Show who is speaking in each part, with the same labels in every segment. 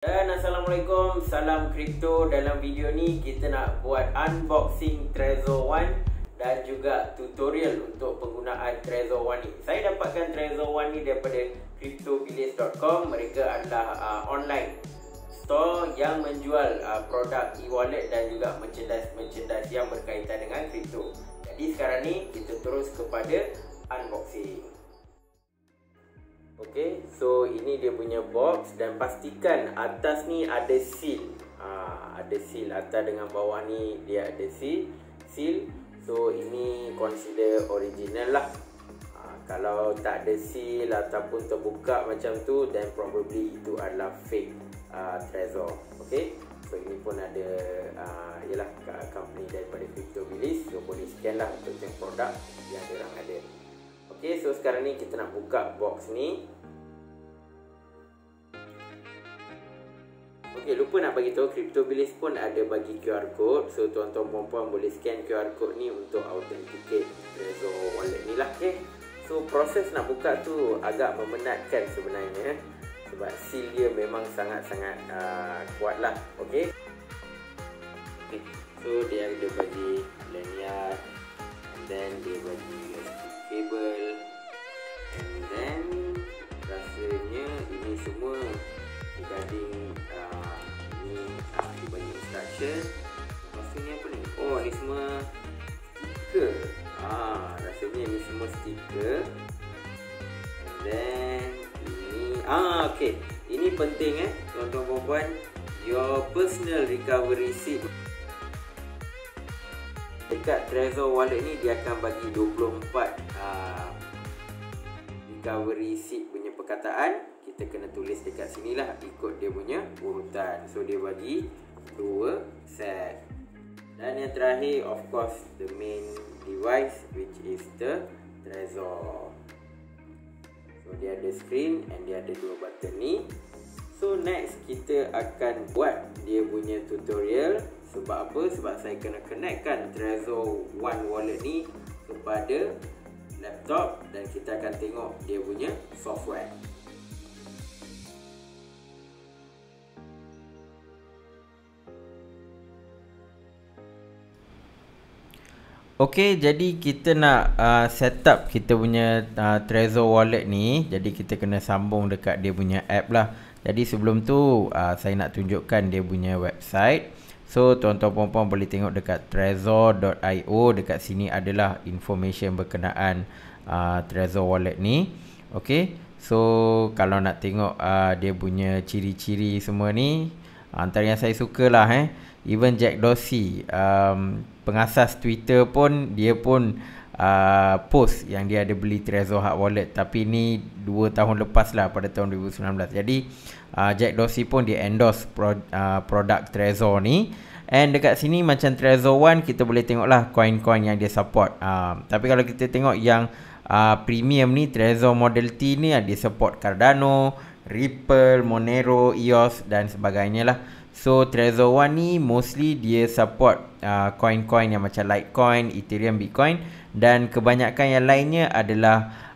Speaker 1: Dan Assalamualaikum, salam kripto. Dalam video ni kita nak buat unboxing Trezor One dan juga tutorial untuk penggunaan Trezor One ni. Saya dapatkan Trezor One ni daripada cryptobilis.com. Mereka adalah online store yang menjual produk e-wallet dan juga merchandise yang berkaitan dengan kripto. Jadi sekarang ni kita terus kepada unboxing. Okay, so ini dia punya box dan pastikan atas ni ada seal. Ada seal atas dengan bawah ni dia ada seal. So ini consider original lah. Kalau tak ada seal ataupun terbuka macam tu, then probably itu adalah fake Trezor. Okay, so ini pun ada ialah company daripada Cryptobilis. So boleh scan lah untuk tengok produk yang diorang ada. Okay, so sekarang ni kita nak buka box ni. Okay, lupa nak bagi tahu, Cryptobilis pun ada bagi QR code. So tuan-tuan puan-puan boleh scan QR code ni untuk authenticate Trezor wallet ni lah. Okay, so proses nak buka tu agak memenatkan sebenarnya, sebab seal dia memang sangat-sangat kuat lah. Okay, so dia ada bagi lanyard, and then dia bagi USB cable, and then rasanya ini semua regarding ni dia bagi instruction. Lepas tu ni apa ni? Oh, ni semua stiker. Rasanya ni semua stiker. And then ini okay, ini penting tuan-tuan puan-puan, your personal recovery receipt. Dekat Trezor wallet ni dia akan bagi 24 recovery receipt punya perkataan. Kita kena tulis dekat sini lah, ikut dia punya urutan. So dia bagi 2 set. Dan yang terakhir, of course, the main device, which is the Trezor. So dia ada screen and dia ada 2 button ni. So next kita akan buat dia punya tutorial. Sebab apa? Sebab saya kena connectkan Trezor One wallet ni kepada laptop dan kita akan tengok dia punya software. Okey, jadi kita nak set up kita punya Trezor wallet ni. Jadi kita kena sambung dekat dia punya app lah. Jadi sebelum tu saya nak tunjukkan dia punya website. So tuan-tuan puan-puan boleh tengok dekat trezor.io. Dekat sini adalah information berkenaan Trezor wallet ni. Okey, so kalau nak tengok dia punya ciri-ciri semua ni, antara yang saya suka lah even Jack Dorsey, pengasas Twitter pun, dia pun post yang dia ada beli Trezor hard wallet. Tapi ni 2 tahun lepas lah, pada tahun 2019. Jadi Jack Dorsey pun dia endorse produk Trezor ni. And dekat sini macam Trezor One, kita boleh tengok lah coin-coin yang dia support. Tapi kalau kita tengok yang premium ni, Trezor Model T ni, dia support Cardano, Ripple, Monero, EOS dan sebagainya lah. So Trezor One ni mostly dia support coin-coin yang macam Litecoin, Ethereum, Bitcoin, dan kebanyakan yang lainnya adalah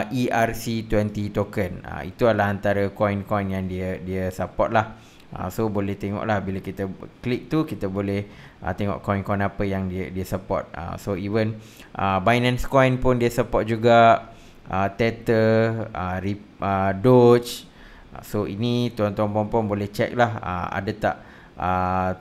Speaker 1: ERC20 token. Itu adalah antara coin-coin yang dia support lah. So boleh tengok lah, bila kita klik tu kita boleh tengok coin-coin apa yang dia support. So even Binance Coin pun dia support juga, Tether, Doge. So ini tuan-tuan puan-puan boleh check lah, ada tak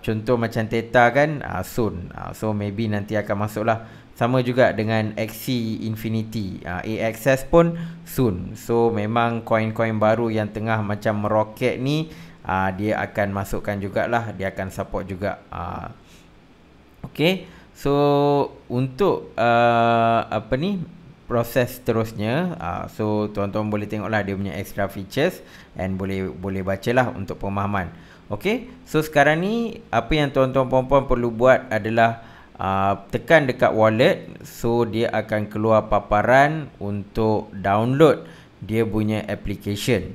Speaker 1: contoh macam Theta kan, soon. So maybe nanti akan masuk lah. Sama juga dengan Axie Infinity, AXS pun soon. So memang coin-coin baru yang tengah macam meroket ni, dia akan masukkan jugalah, dia akan support juga. Okay, so untuk proses terusnya, so tuan-tuan boleh tengoklah dia punya extra features and boleh bacalah untuk pemahaman. Okay, so sekarang ni apa yang tuan-tuan puan-puan perlu buat adalah tekan dekat wallet. So dia akan keluar paparan untuk download dia punya application.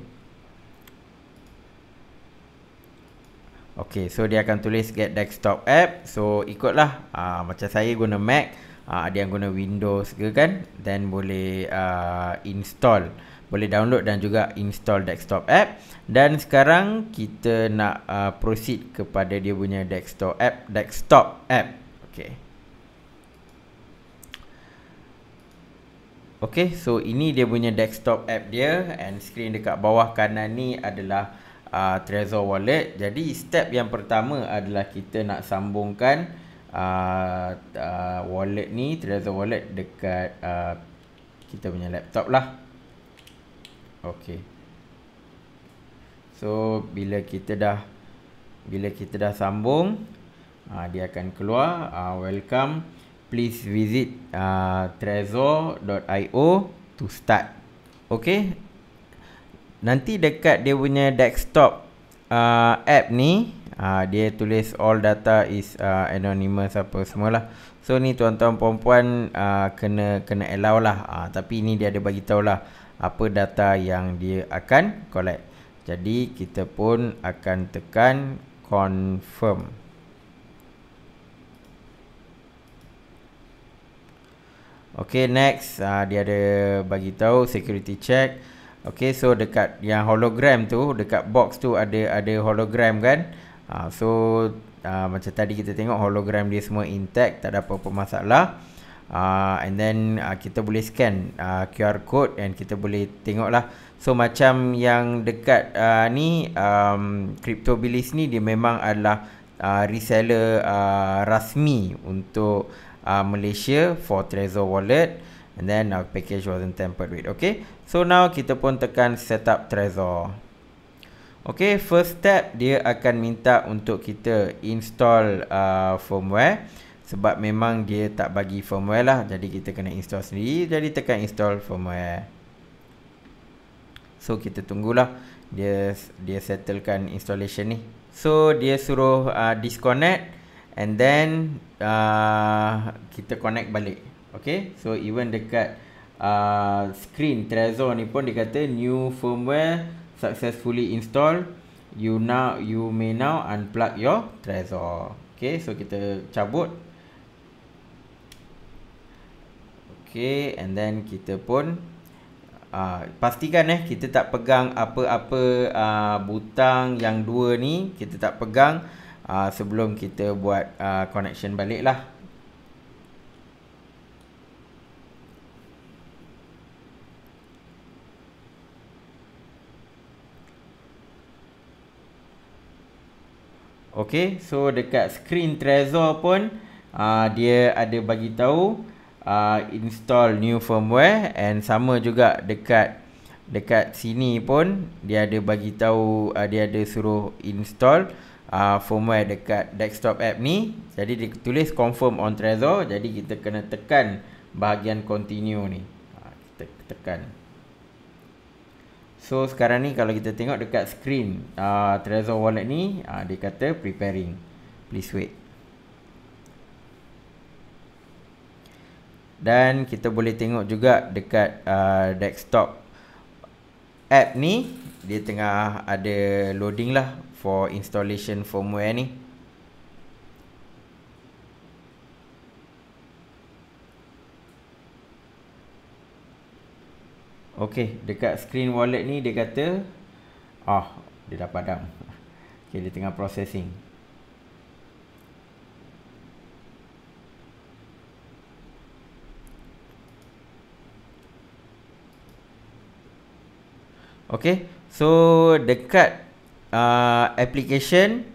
Speaker 1: Okay, so dia akan tulis get desktop app. So ikutlah, macam saya guna Mac, ada yang guna Windows ke kan, then boleh install boleh download dan juga install desktop app. Dan sekarang kita nak proceed kepada dia punya desktop app. Okay, so ini dia punya desktop app dia, and screen dekat bawah kanan ni adalah Trezor Wallet. Jadi step yang pertama adalah kita nak sambungkan wallet ni, Trezor Wallet, dekat kita punya laptop lah. Okay, so bila kita dah sambung, dia akan keluar welcome, please visit trezor.io to start. Okay, nanti dekat dia punya desktop app ni dia tulis all data is anonymous apa semualah. So ni tuan-tuan puan-puan kena allow lah. Tapi ni dia ada bagi tahu lah apa data yang dia akan collect. Jadi kita pun akan tekan confirm. Okay, next dia ada bagi tahu security check. Okay, so dekat yang hologram tu, dekat box tu ada hologram kan. So macam tadi kita tengok hologram dia semua intact, tak ada apa-apa masalah. And then kita boleh scan QR code and kita boleh tengok lah. So macam yang dekat ni CryptoBillies ni, dia memang adalah reseller rasmi untuk Malaysia for Trezor Wallet, and then our package wasn't tampered with. Okay, so now kita pun tekan setup Trezor. Okay, first step dia akan minta untuk kita install firmware, sebab memang dia tak bagi firmware lah, jadi kita kena install sendiri. Jadi tekan install firmware. So kita tunggulah dia settlekan installation ni. So dia suruh disconnect, and then kita connect balik. Okay, so even dekat screen Trezor ni pun dia kata new firmware successfully installed, you may now unplug your Trezor. Okay, so kita cabut. Okay, and then kita pun pastikan kita tak pegang apa-apa butang yang dua ni, kita tak pegang sebelum kita buat connection balik lah. Okay, so dekat screen Trezor pun dia ada bagi tahu install new firmware, and sama juga dekat sini pun dia ada bagi tahu dia ada suruh install firmware dekat desktop app ni. Jadi dia tulis confirm on Trezor, jadi kita kena tekan bahagian continue ni. Kita tekan. So sekarang ni kalau kita tengok dekat screen Trezor Wallet ni, dia kata preparing, please wait. Dan kita boleh tengok juga dekat desktop app ni, dia tengah ada loading lah for installation firmware ni. Okay, dekat screen wallet ni dia kata dia dah padam. Okay, dia tengah processing. Okay, so dekat application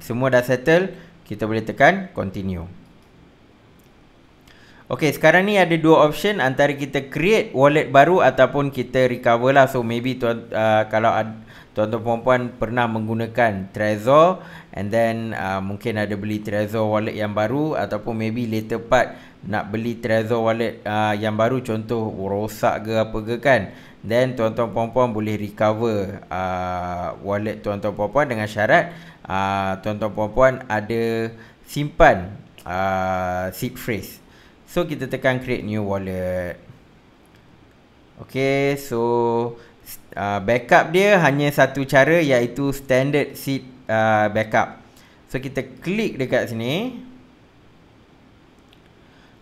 Speaker 1: semua dah settle, kita boleh tekan continue. Okay, sekarang ni ada dua option, antara kita create wallet baru ataupun kita recover lah. So maybe kalau tuan-tuan puan-puan pernah menggunakan Trezor, and then mungkin ada beli Trezor wallet yang baru, ataupun maybe later part nak beli Trezor wallet yang baru, contoh rosak ke apa ke kan, then tuan-tuan puan-puan boleh recover wallet tuan-tuan puan-puan dengan syarat tuan-tuan puan-puan ada simpan seed phrase. So kita tekan create new wallet. Okay, so backup dia hanya satu cara, iaitu standard seed backup. So kita klik dekat sini.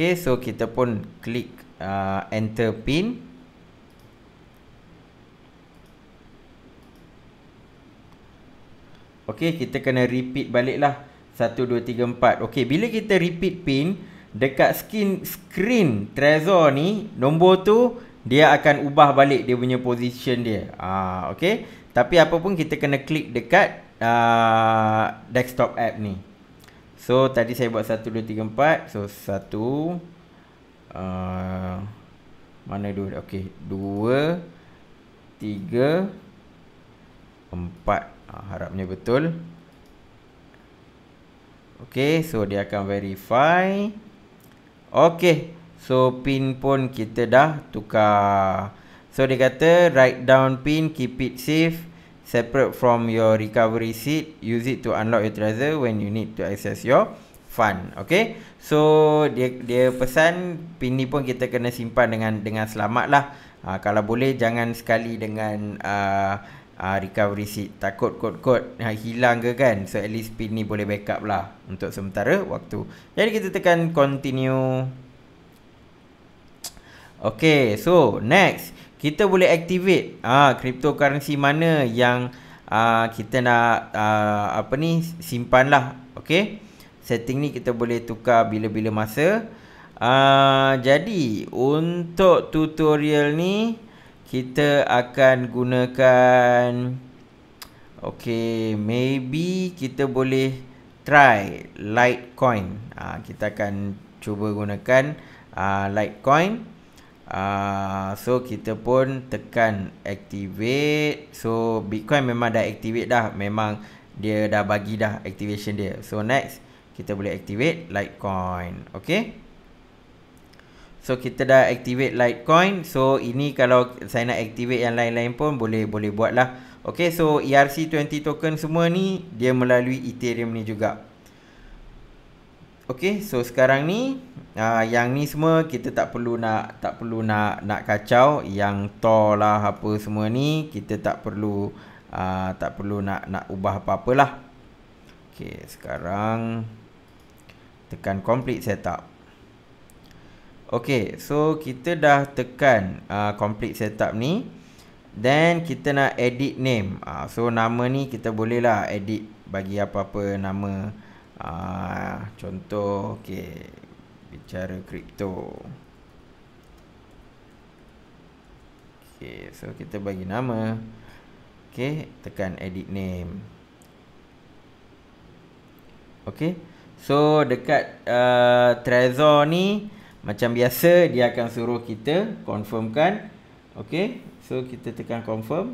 Speaker 1: Okay, so kita pun klik enter pin. Okay, kita kena repeat balik lah 1, 2, 3, 4. Okay, bila kita repeat pin dekat screen Trezor ni, nombor tu dia akan ubah balik dia punya position dia. Okay, tapi apa pun kita kena klik dekat desktop app ni. So tadi saya buat 1, 2, 3, 4. So 1 mana dulu? Okay, 2, 3, 4. Harapnya betul. Okay, so dia akan verify. Okay, so pin pun kita dah tukar. So dia kata write down pin, keep it safe, separate from your recovery seat, use it to unlock your Trezor when you need to access your fund. Okay, so dia pesan pin ni pun kita kena simpan dengan selamat lah. Kalau boleh jangan sekali dengan recovery seat, takut kod hilang ke kan. So at least pin ni boleh backup lah untuk sementara waktu. Jadi kita tekan continue. Okay, so next kita boleh activate cryptocurrency mana yang kita nak simpan lah. Okay, setting ni kita boleh tukar bila-bila masa. Jadi untuk tutorial ni kita akan gunakan, okay, maybe kita boleh try Litecoin. Kita akan cuba gunakan Litecoin. So kita pun tekan activate. So Bitcoin memang dah activate dah, memang dia dah bagi dah activation dia. So next kita boleh activate Litecoin. Okay, so kita dah activate Litecoin. So ini kalau saya nak activate yang lain-lain pun boleh buat lah. Okay, so ERC20 token semua ni dia melalui Ethereum ni juga. Okay, so sekarang ni yang ni semua kita tak perlu nak kacau. Yang Tor lah apa semua ni kita tak perlu nak ubah apa-apalah. Okay, sekarang tekan complete setup. Okay, so kita dah tekan complete setup ni. Then kita nak edit name. So nama ni kita boleh lah edit, bagi apa-apa nama. Contoh, okay, bicara kripto. Okay, so kita bagi nama. Okay, tekan edit name. Okay, so dekat Trezor ni macam biasa dia akan suruh kita confirmkan. Okay, so kita tekan confirm.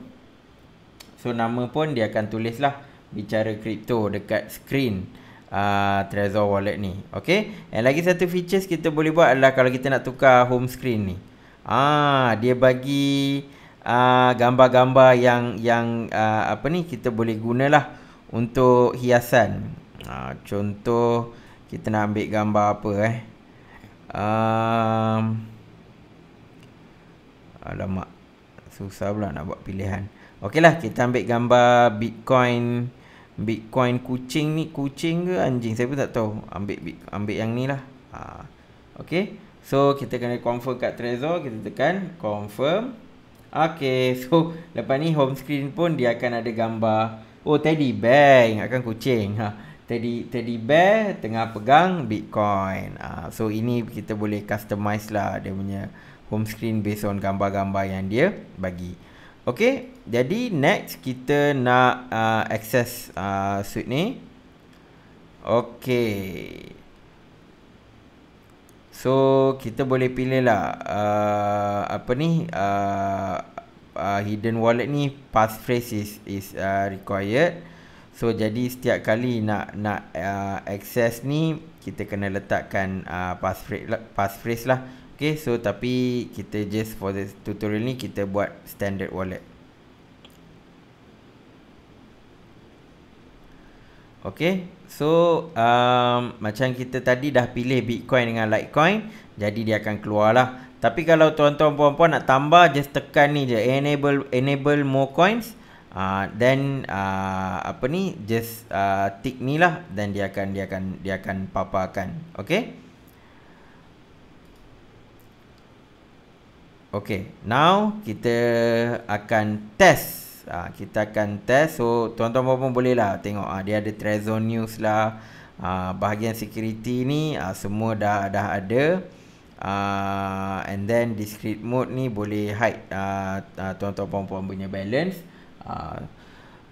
Speaker 1: So nama pun dia akan tulis lah bicara kripto dekat screen Trezor wallet ni. Okay, and lagi satu features kita boleh buat adalah kalau kita nak tukar home screen ni, dia bagi gambar-gambar yang kita boleh gunalah untuk hiasan. Contoh kita nak ambil gambar apa alamak, susah pula nak buat pilihan. Okey lah, kita ambil gambar Bitcoin kucing ni. Kucing ke anjing saya pun tak tahu. Ambil yang ni lah. Okey, so kita kena confirm kat Trezor. Kita tekan confirm. Okey, so lepas ni home screen pun dia akan ada gambar, oh, teddy bear, ingatkan kucing. Teddy bear tengah pegang Bitcoin. So ini kita boleh customize lah dia punya home screen based on gambar-gambar yang dia bagi. Okay, jadi next kita nak access suite ni. Okay, so kita boleh pilih lah hidden wallet ni passphrase is required. So jadi setiap kali nak access ni kita kena letakkan passphrase lah. Okay, so tapi kita just for the tutorial ni kita buat standard wallet. Okay, so macam kita tadi dah pilih Bitcoin dengan Litecoin, jadi dia akan keluar lah. Tapi kalau tuan-tuan puan-puan nak tambah, just tekan ni je, enable more coins. Then just tick ni lah, dan dia akan paparkan. Okay, Okay, now kita akan test. Kita akan test. So tuan-tuan pun boleh lah tengok dia ada Trezor News lah. Bahagian security ni semua dah ada. And then discrete mode ni boleh hide tuan-tuan puan-puan punya balance.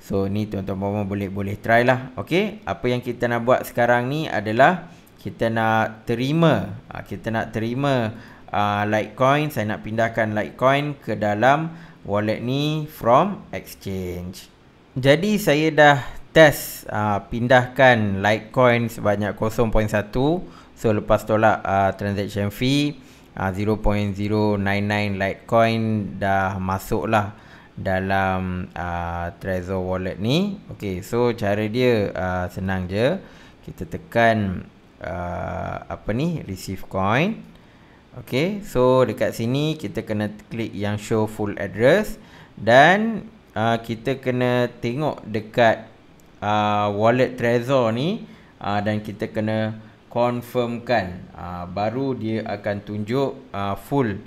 Speaker 1: So ni tuan-tuan puan boleh try lah. Okay, apa yang kita nak buat sekarang ni adalah kita nak terima Litecoin. Saya nak pindahkan Litecoin ke dalam wallet ni from exchange. Jadi saya dah test pindahkan Litecoin sebanyak 0.1. So lepas tolak transaction fee 0.099 Litecoin dah masuk lah dalam Trezor wallet ni. Okay, so cara dia senang je. Kita tekan receive coin. Okay, so dekat sini kita kena klik yang show full address. Dan kita kena tengok dekat wallet Trezor ni, dan kita kena confirmkan, baru dia akan tunjuk full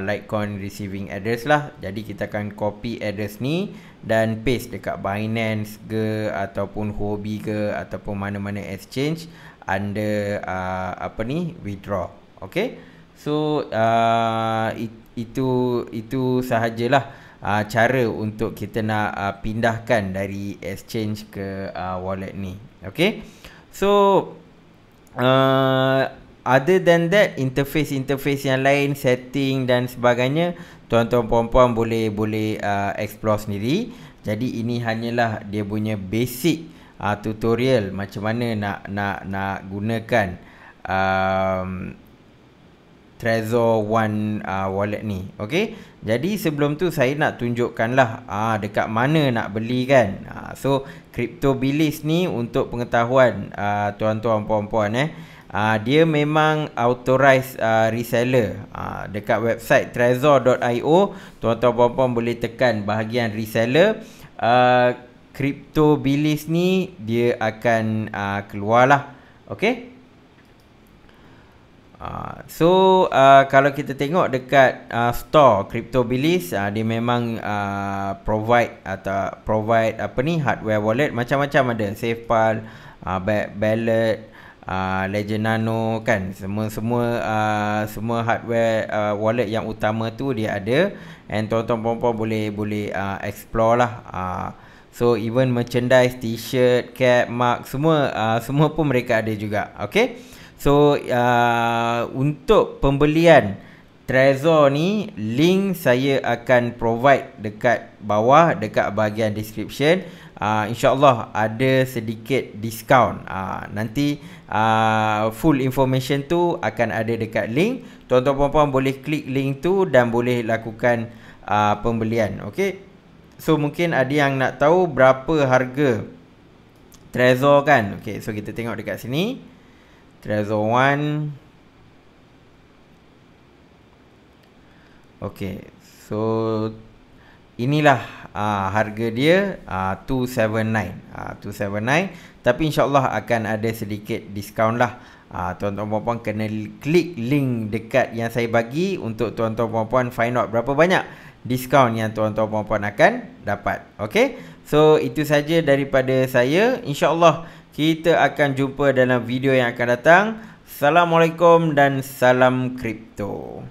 Speaker 1: Litecoin receiving address lah. Jadi kita akan copy address ni dan paste dekat Binance ke ataupun Huobi ke ataupun mana-mana exchange under withdraw. Okay, so itu sahajalah cara untuk kita nak pindahkan dari exchange ke wallet ni. Okay, so other than that, interface yang lain, setting dan sebagainya, tuan-tuan puan-puan boleh explore sendiri. Jadi ini hanyalah dia punya basic tutorial macam mana nak gunakan Trezor One wallet ni. Okay, jadi sebelum tu saya nak tunjukkanlah dekat mana nak beli kan. So CryptoBillies ni untuk pengetahuan tuan-tuan puan-puan, dia memang authorized reseller. Dekat website trezor.io, tuan-tuan puan-puan boleh tekan bahagian reseller. CryptoBillies ni dia akan keluar lah. Okay, so kalau kita tengok dekat store CryptoBillies, dia memang provide hardware wallet macam-macam ada. SafePal, Ballot, Ledger Nano kan, semua hardware wallet yang utama tu dia ada. And tuan-tuan puan-puan boleh explore lah. So even merchandise, t-shirt, cap, mug, semua pun mereka ada juga. Okay, so untuk pembelian Trezor ni, link saya akan provide dekat bawah, dekat bahagian description. InsyaAllah ada sedikit diskaun. Nanti full information tu akan ada dekat link. Tuan-tuan puan-puan boleh klik link tu dan boleh lakukan pembelian. Okay, so mungkin ada yang nak tahu berapa harga Trezor kan. Okay, so kita tengok dekat sini Trezor One. Okay, so inilah harga dia 279. Tapi insyaAllah akan ada sedikit diskaun lah. Tuan-tuan puan-puan kena klik link dekat yang saya bagi untuk tuan-tuan puan-puan find out berapa banyak diskaun yang tuan-tuan puan-puan akan dapat. Okay, so itu saja daripada saya. InsyaAllah kita akan jumpa dalam video yang akan datang. Assalamualaikum dan salam kripto.